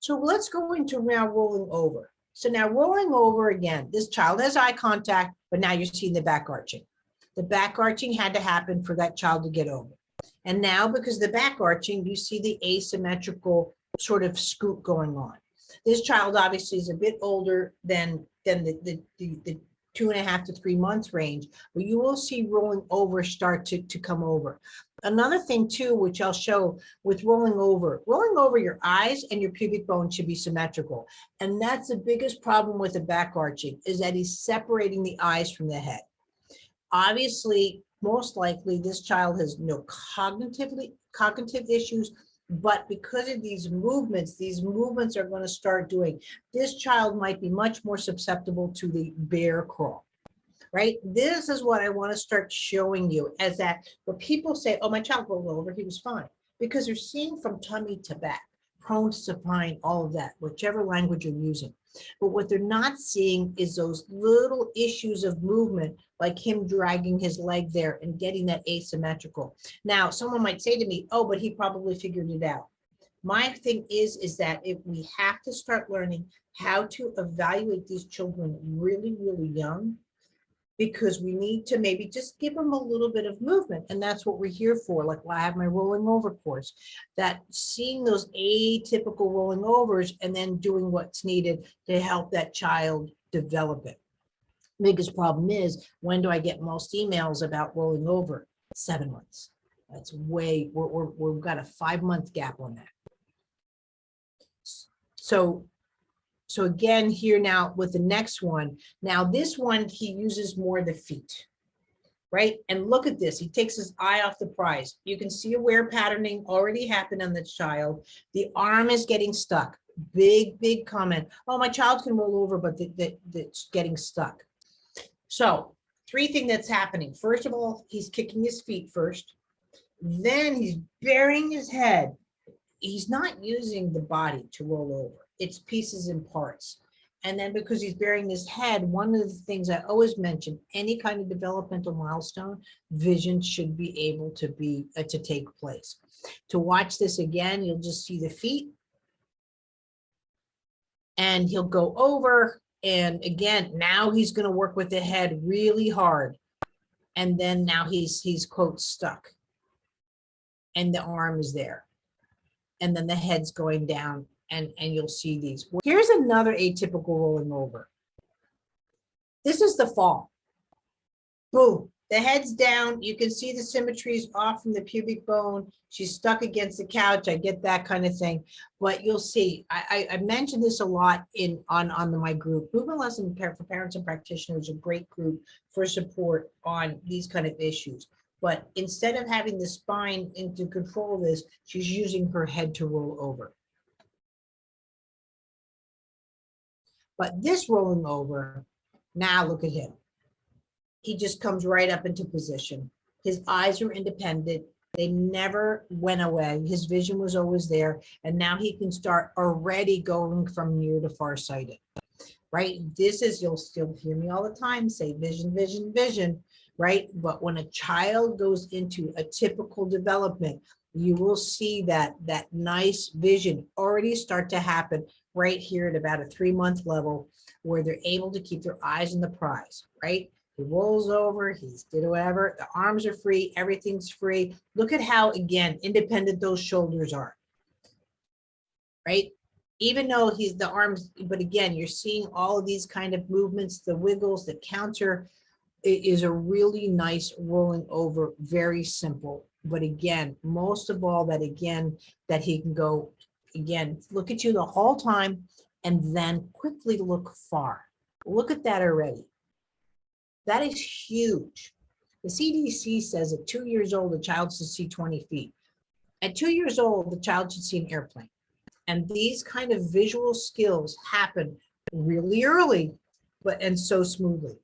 So let's go into now rolling over. So now rolling over again, this child has eye contact, but now you're seeing the back arching. The back arching had to happen for that child to get over. And now because the back arching, you see the asymmetrical sort of scoot going on. This child obviously is a bit older than the 2.5 to 3 months range, but you will see rolling over start to come over. Another thing too, which I'll show with rolling over your eyes and your pubic bone should be symmetrical. And that's the biggest problem with the back arching, is that he's separating the eyes from the head. Obviously, most likely this child has no cognitive issues, but because of these movements are going to start doing, this child might be much more susceptible to the bear crawl, right? This is what I want to start showing you, as that when people say, oh, my child rolled over, he was fine, because they're seeing from tummy to back, prone to supine, all of that, whichever language you're using. But what they're not seeing is those little issues of movement, like him dragging his leg there and getting that asymmetrical. Now, someone might say to me, oh, but he probably figured it out. My thing is that if we have to start learning how to evaluate these children really, really young, because we need to maybe just give them a little bit of movement. And that's what we're here for. Like I have my rolling over course, that seeing those atypical rolling overs and then doing what's needed to help that child develop it. Biggest problem is, when do I get most emails about rolling over? 7 months. That's we've got a 5-month gap on that. So again, here now with the next one, now this one, he uses more the feet, right? And look at this, he takes his eye off the prize. You can see a wear patterning already happened on the child. The arm is getting stuck. Big comment. Oh, my child can roll over, but it's getting stuck. So 3 things that's happening. First of all, he's kicking his feet first. Then he's burying his head. He's not using the body to roll over. It's pieces and parts. And then because he's burying his head, one of the things I always mention, any kind of developmental milestone, vision should be able to take place. To watch this again, you'll just see the feet. And he'll go over. And again, now he's going to work with the head really hard. And then now he's quote stuck. And the arm is there. And then the head's going down, and you'll see these. Here's another atypical rolling over. This is the fall. Boom, the head's down. You can see the symmetries off from the pubic bone. She's stuck against the couch. I get that kind of thing. But you'll see, I mentioned this a lot on my group. Movement Lesson for Parents and Practitioners, a great group for support on these kind of issues. But instead of having the spine to control this, she's using her head to roll over. But this rolling over, now look at him. He just comes right up into position. His eyes are independent. They never went away. His vision was always there. And now he can start already going from near to farsighted, right? This is, you'll still hear me all the time say vision, vision, vision. Right? But when a child goes into a typical development, you will see that nice vision already start to happen right here at about a 3-month level, where they're able to keep their eyes on the prize, right? He rolls over, he's did whatever, the arms are free, everything's free. Look at how, again, independent those shoulders are, right? Even though he's the arms, but again, you're seeing all of these kind of movements, the wiggles, the counter. It is a really nice rolling over, very simple. But again, most of all, that he can go, again, look at you the whole time and then quickly look far. Look at that already. That is huge. The CDC says at 2 years old, the child should see 20 feet. At 2 years old, the child should see an airplane. And these kind of visual skills happen really early, and so smoothly.